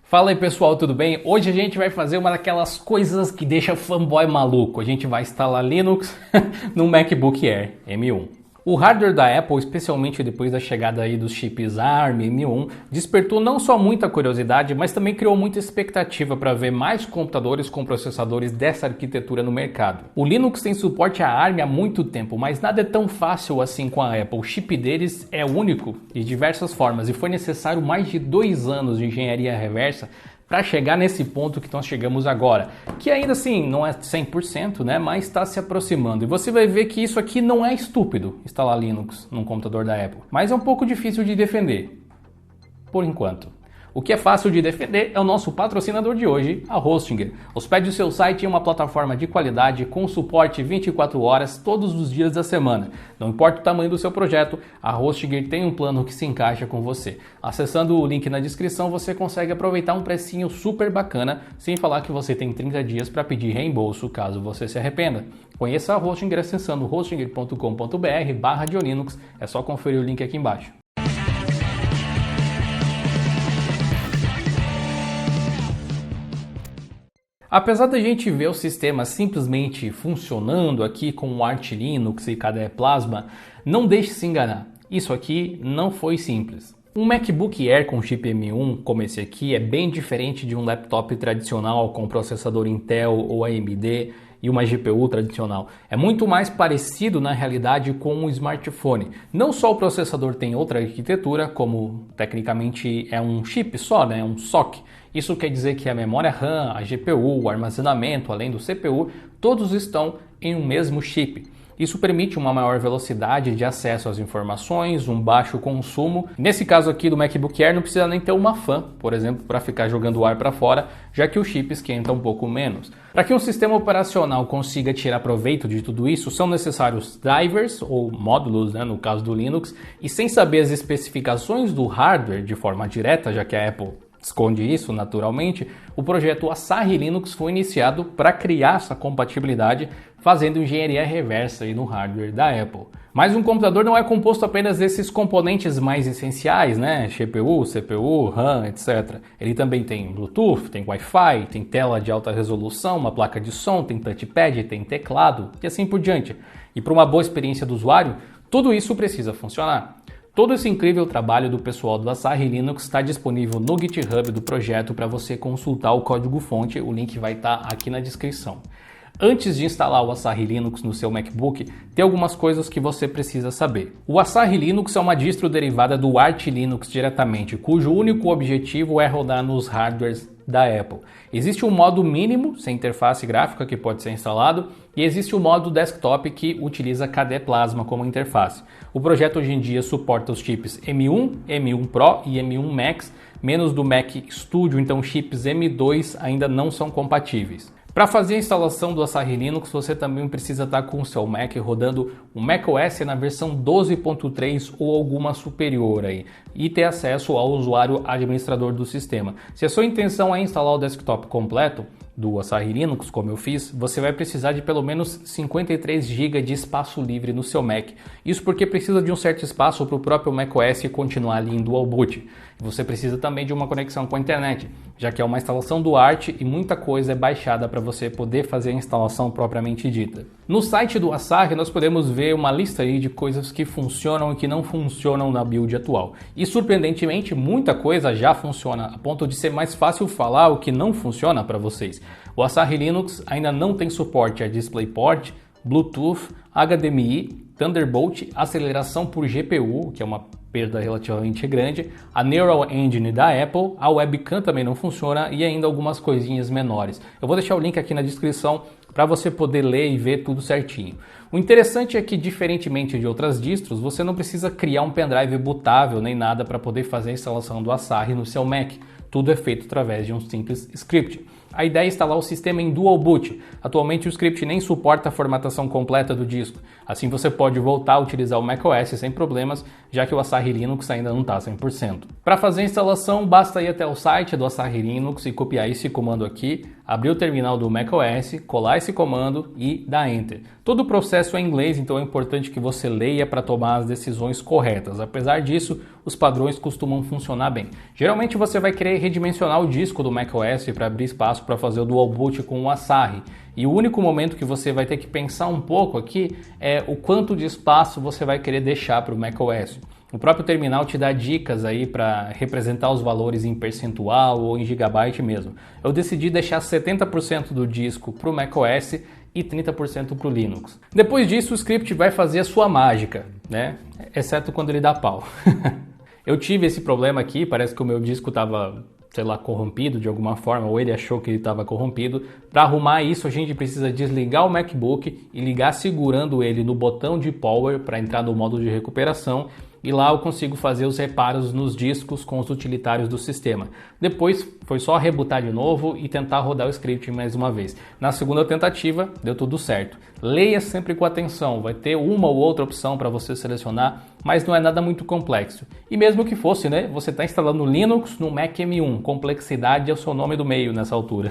Fala aí pessoal, tudo bem? Hoje a gente vai fazer uma daquelas coisas que deixa fanboy maluco. A gente vai instalar Linux no MacBook Air M1. O hardware da Apple, especialmente depois da chegada aí dos chips ARM M1, despertou não só muita curiosidade, mas também criou muita expectativa para ver mais computadores com processadores dessa arquitetura no mercado. O Linux tem suporte a ARM há muito tempo, mas nada é tão fácil assim com a Apple. O chip deles é único de diversas formas e foi necessário mais de 2 anos de engenharia reversa para chegar nesse ponto que nós chegamos agora, que ainda assim não é 100%, né, mas está se aproximando. E você vai ver que isso aqui não é estúpido, instalar Linux num computador da Apple, mas é um pouco difícil de defender, por enquanto. O que é fácil de defender é o nosso patrocinador de hoje, a Hostinger. Hospede o seu site em uma plataforma de qualidade com suporte 24 horas todos os dias da semana. Não importa o tamanho do seu projeto, a Hostinger tem um plano que se encaixa com você. Acessando o link na descrição, você consegue aproveitar um precinho super bacana, sem falar que você tem 30 dias para pedir reembolso caso você se arrependa. Conheça a Hostinger acessando hostinger.com.br/Diolinux. É só conferir o link aqui embaixo. Apesar da gente ver o sistema simplesmente funcionando aqui com o Arch Linux e KDE Plasma, não deixe se enganar, isso aqui não foi simples. Um MacBook Air com chip M1 como esse aqui é bem diferente de um laptop tradicional com processador Intel ou AMD e uma GPU tradicional. É muito mais parecido na realidade com um smartphone. Não só o processador tem outra arquitetura, como tecnicamente é um chip só, né? Um SoC. Isso quer dizer que a memória RAM, a GPU, o armazenamento, além do CPU, todos estão em um mesmo chip. Isso permite uma maior velocidade de acesso às informações, um baixo consumo. Nesse caso aqui do MacBook Air não precisa nem ter uma fan, por exemplo, para ficar jogando o ar para fora, já que o chip esquenta um pouco menos. Para que um sistema operacional consiga tirar proveito de tudo isso, são necessários drivers ou módulos, né, no caso do Linux, e sem saber as especificações do hardware de forma direta, já que a Apple esconde isso naturalmente, o projeto Asahi Linux foi iniciado para criar essa compatibilidade, fazendo engenharia reversa aí no hardware da Apple. Mas um computador não é composto apenas desses componentes mais essenciais, né? GPU, CPU, RAM, etc. Ele também tem Bluetooth, tem Wi-Fi, tem tela de alta resolução, uma placa de som, tem touchpad, tem teclado e assim por diante. E para uma boa experiência do usuário, tudo isso precisa funcionar. Todo esse incrível trabalho do pessoal do Asahi Linux está disponível no GitHub do projeto para você consultar o código-fonte, o link vai estar aqui na descrição. Antes de instalar o Asahi Linux no seu MacBook, tem algumas coisas que você precisa saber. O Asahi Linux é uma distro derivada do Arch Linux diretamente, cujo único objetivo é rodar nos hardwares da Apple. Existe um modo mínimo, sem interface gráfica, que pode ser instalado, e existe o modo desktop que utiliza KDE Plasma como interface. O projeto hoje em dia suporta os chips M1, M1 Pro e M1 Max, menos do Mac Studio, então chips M2 ainda não são compatíveis. Para fazer a instalação do Asahi Linux, você também precisa estar com o seu Mac rodando o macOS na versão 12.3 ou alguma superior aí, e ter acesso ao usuário administrador do sistema. Se a sua intenção é instalar o desktop completo do Asahi Linux, como eu fiz, você vai precisar de pelo menos 53 GB de espaço livre no seu Mac. Isso porque precisa de um certo espaço para o próprio macOS continuar ali em dual boot. Você precisa também de uma conexão com a internet, já que é uma instalação do Arch e muita coisa é baixada para você poder fazer a instalação propriamente dita. No site do Asahi nós podemos ver uma lista aí de coisas que funcionam e que não funcionam na build atual. E surpreendentemente muita coisa já funciona, a ponto de ser mais fácil falar o que não funciona para vocês. O Asahi Linux ainda não tem suporte a DisplayPort, Bluetooth, HDMI, Thunderbolt, aceleração por GPU, que é uma perda relativamente grande, a Neural Engine da Apple, a webcam também não funciona e ainda algumas coisinhas menores. Eu vou deixar o link aqui na descrição para você poder ler e ver tudo certinho. O interessante é que, diferentemente de outras distros, você não precisa criar um pendrive bootável nem nada para poder fazer a instalação do Asahi no seu Mac. Tudo é feito através de um simples script. A ideia é instalar o sistema em dual boot. Atualmente o script nem suporta a formatação completa do disco. Assim você pode voltar a utilizar o macOS sem problemas, já que o Asahi Linux ainda não está 100%. Para fazer a instalação, basta ir até o site do Asahi Linux e copiar esse comando aqui, abrir o terminal do macOS, colar esse comando e dar Enter. Todo o processo é em inglês, então é importante que você leia para tomar as decisões corretas. Apesar disso, os padrões costumam funcionar bem. Geralmente você vai querer redimensionar o disco do macOS para abrir espaço para fazer o dual boot com o Asahi. E o único momento que você vai ter que pensar um pouco aqui é o quanto de espaço você vai querer deixar para o macOS. O próprio terminal te dá dicas aí para representar os valores em percentual ou em gigabyte mesmo. Eu decidi deixar 70% do disco para o macOS e 30% para o Linux. Depois disso, o script vai fazer a sua mágica, né? Exceto quando ele dá pau. Eu tive esse problema aqui, parece que o meu disco estava, sei lá, corrompido de alguma forma, ou ele achou que ele estava corrompido. Para arrumar isso, a gente precisa desligar o MacBook e ligar segurando ele no botão de Power para entrar no modo de recuperação. E lá eu consigo fazer os reparos nos discos com os utilitários do sistema. Depois foi só rebootar de novo e tentar rodar o script mais uma vez. Na segunda tentativa deu tudo certo. Leia sempre com atenção, vai ter uma ou outra opção para você selecionar, mas não é nada muito complexo. E mesmo que fosse, né, você está instalando Linux no Mac M1, complexidade é o seu nome do meio nessa altura.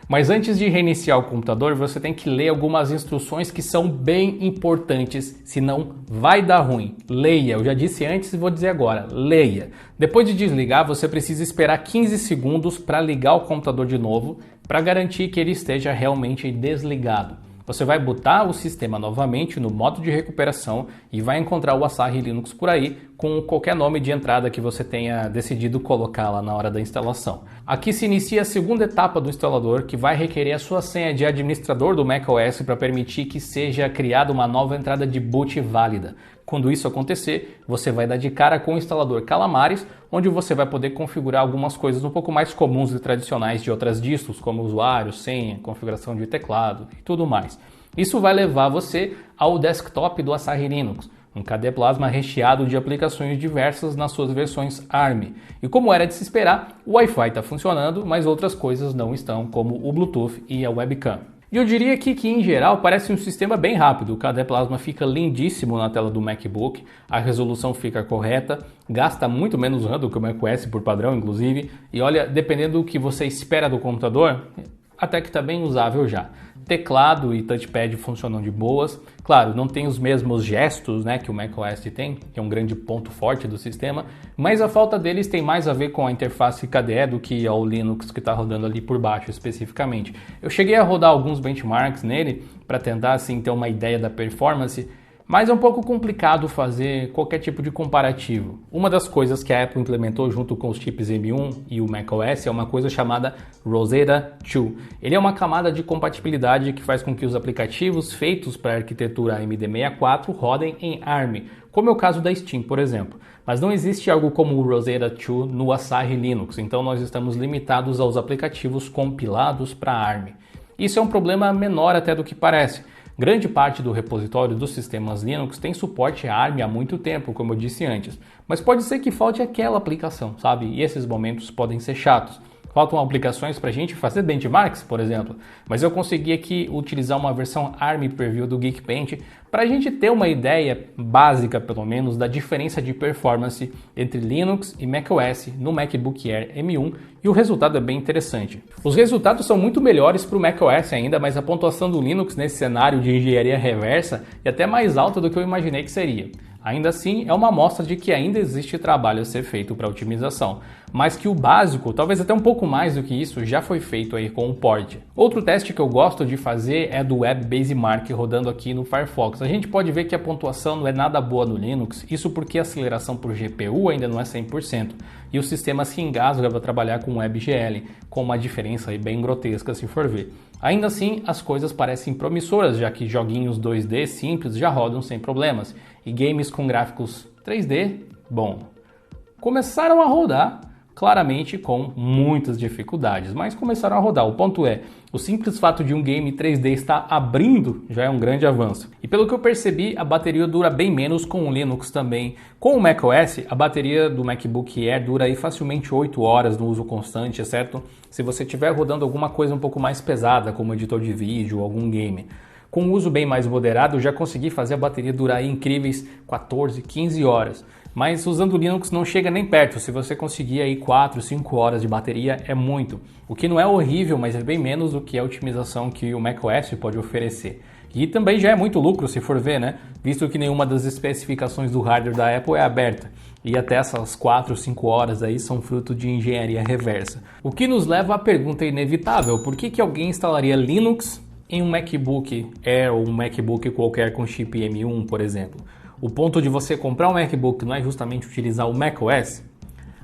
Mas antes de reiniciar o computador, você tem que ler algumas instruções que são bem importantes, senão vai dar ruim. Leia, eu já disse antes e vou dizer agora, leia. Depois de desligar, você precisa esperar 15 segundos para ligar o computador de novo, para garantir que ele esteja realmente desligado. Você vai botar o sistema novamente no modo de recuperação e vai encontrar o Asahi Linux por aí com qualquer nome de entrada que você tenha decidido colocar lá na hora da instalação. Aqui se inicia a segunda etapa do instalador, que vai requerer a sua senha de administrador do macOS para permitir que seja criada uma nova entrada de boot válida. Quando isso acontecer, você vai dar de cara com o instalador Calamares, onde você vai poder configurar algumas coisas um pouco mais comuns e tradicionais de outras distros, como usuário, senha, configuração de teclado e tudo mais. Isso vai levar você ao desktop do Asahi Linux, um KDE Plasma recheado de aplicações diversas nas suas versões ARM. E como era de se esperar, o Wi-Fi está funcionando, mas outras coisas não estão, como o Bluetooth e a webcam. E eu diria que em geral parece um sistema bem rápido. O KDE Plasma fica lindíssimo na tela do MacBook, a resolução fica correta, gasta muito menos RAM do que o macOS por padrão, inclusive. E olha, dependendo do que você espera do computador, até que está bem usável já. Teclado e touchpad funcionam de boas. Claro, não tem os mesmos gestos, né, que o macOS tem, que é um grande ponto forte do sistema, mas a falta deles tem mais a ver com a interface KDE do que ao Linux que está rodando ali por baixo especificamente. Eu cheguei a rodar alguns benchmarks nele para tentar assim ter uma ideia da performance, mas é um pouco complicado fazer qualquer tipo de comparativo. Uma das coisas que a Apple implementou junto com os chips M1 e o macOS é uma coisa chamada Rosetta 2. Ele é uma camada de compatibilidade que faz com que os aplicativos feitos para a arquitetura AMD64 rodem em ARM, como é o caso da Steam, por exemplo. Mas não existe algo como o Rosetta 2 no Asahi Linux, então nós estamos limitados aos aplicativos compilados para ARM. Isso é um problema menor até do que parece. Grande parte do repositório dos sistemas Linux tem suporte a ARM há muito tempo, como eu disse antes, mas pode ser que falte aquela aplicação, sabe? E esses momentos podem ser chatos. Faltam aplicações para a gente fazer benchmarks, por exemplo, mas eu consegui aqui utilizar uma versão ARM Preview do Geekbench para a gente ter uma ideia básica, pelo menos, da diferença de performance entre Linux e macOS no MacBook Air M1 e o resultado é bem interessante. Os resultados são muito melhores para o macOS ainda, mas a pontuação do Linux nesse cenário de engenharia reversa é até mais alta do que eu imaginei que seria. Ainda assim, é uma amostra de que ainda existe trabalho a ser feito para otimização, mas que o básico, talvez até um pouco mais do que isso, já foi feito aí com o port. Outro teste que eu gosto de fazer é do Web Basemark rodando aqui no Firefox. A gente pode ver que a pontuação não é nada boa no Linux, isso porque a aceleração por GPU ainda não é 100%, e o sistema se engasga para trabalhar com WebGL, com uma diferença aí bem grotesca se for ver. Ainda assim, as coisas parecem promissoras, já que joguinhos 2D simples já rodam sem problemas, e games com gráficos 3D, bom, começaram a rodar, claramente com muitas dificuldades, mas começaram a rodar. O ponto é, o simples fato de um game 3D estar abrindo já é um grande avanço. E pelo que eu percebi, a bateria dura bem menos com o Linux também. Com o macOS, a bateria do MacBook Air dura aí facilmente 8 horas no uso constante, exceto se você estiver rodando alguma coisa um pouco mais pesada, como editor de vídeo ou algum game. Com um uso bem mais moderado, eu já consegui fazer a bateria durar aí incríveis 14, 15 horas. mas usando o Linux não chega nem perto. Se você conseguir aí 4, 5 horas de bateria é muito. O que não é horrível, mas é bem menos do que a otimização que o macOS pode oferecer. E também já é muito lucro se for ver, né? Visto que nenhuma das especificações do hardware da Apple é aberta. E até essas 4, 5 horas aí são fruto de engenharia reversa. O que nos leva à pergunta inevitável: por que alguém instalaria Linux em um MacBook Air ou um MacBook qualquer com chip M1, por exemplo? O ponto de você comprar um MacBook não é justamente utilizar o macOS?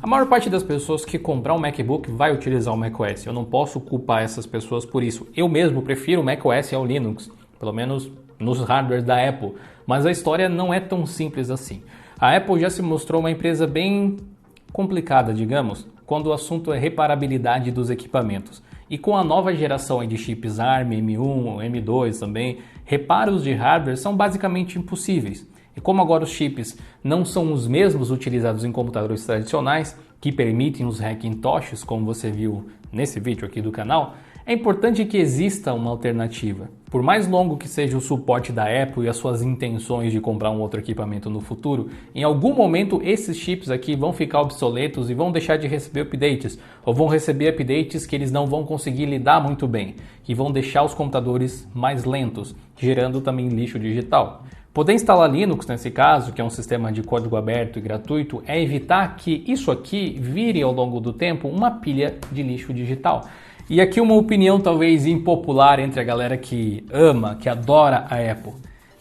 A maior parte das pessoas que comprar um MacBook vai utilizar o macOS. Eu não posso culpar essas pessoas por isso. Eu mesmo prefiro o macOS ao Linux, pelo menos nos hardwares da Apple. Mas a história não é tão simples assim. A Apple já se mostrou uma empresa bem complicada, digamos, quando o assunto é reparabilidade dos equipamentos. E com a nova geração de chips ARM, M1, M2 também, reparos de hardware são basicamente impossíveis. E como agora os chips não são os mesmos utilizados em computadores tradicionais, que permitem os Hackintoshes, como você viu nesse vídeo aqui do canal, é importante que exista uma alternativa. Por mais longo que seja o suporte da Apple e as suas intenções de comprar um outro equipamento no futuro, em algum momento esses chips aqui vão ficar obsoletos e vão deixar de receber updates, ou vão receber updates que eles não vão conseguir lidar muito bem, que vão deixar os computadores mais lentos, gerando também lixo digital. Poder instalar Linux nesse caso, que é um sistema de código aberto e gratuito, é evitar que isso aqui vire ao longo do tempo uma pilha de lixo digital. E aqui uma opinião talvez impopular entre a galera que ama, que adora a Apple.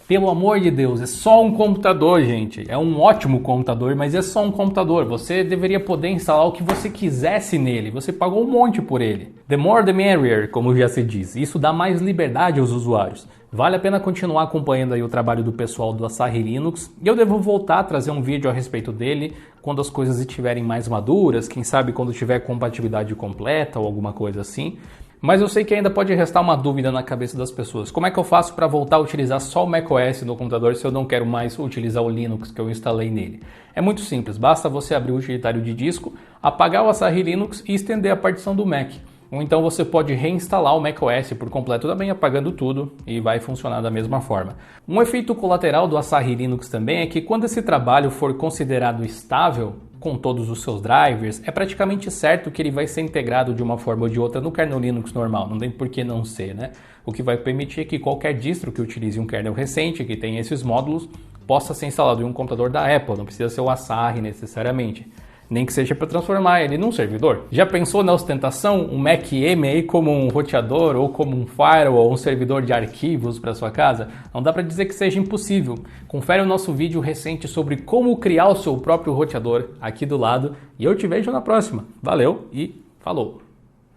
Pelo amor de Deus, é só um computador, gente. É um ótimo computador, mas é só um computador. Você deveria poder instalar o que você quisesse nele. Você pagou um monte por ele. The more the merrier, como já se diz. Isso dá mais liberdade aos usuários. Vale a pena continuar acompanhando aí o trabalho do pessoal do Asahi Linux. E eu devo voltar a trazer um vídeo a respeito dele quando as coisas estiverem mais maduras, quem sabe quando tiver compatibilidade completa ou alguma coisa assim. Mas eu sei que ainda pode restar uma dúvida na cabeça das pessoas. Como é que eu faço para voltar a utilizar só o macOS no computador se eu não quero mais utilizar o Linux que eu instalei nele? É muito simples, basta você abrir o utilitário de disco, apagar o Asahi Linux e estender a partição do Mac. Ou então você pode reinstalar o macOS por completo também, apagando tudo, e vai funcionar da mesma forma. Um efeito colateral do Asahi Linux também é que quando esse trabalho for considerado estável, com todos os seus drivers, é praticamente certo que ele vai ser integrado de uma forma ou de outra no kernel Linux normal, não tem por que não ser, né? O que vai permitir que qualquer distro que utilize um kernel recente, que tenha esses módulos, possa ser instalado em um computador da Apple, não precisa ser o Asahi necessariamente. Nem que seja para transformar ele num servidor. Já pensou na ostentação um Mac M aí como um roteador ou como um firewall ou um servidor de arquivos para sua casa? Não dá para dizer que seja impossível. Confere o nosso vídeo recente sobre como criar o seu próprio roteador aqui do lado e eu te vejo na próxima. Valeu e falou!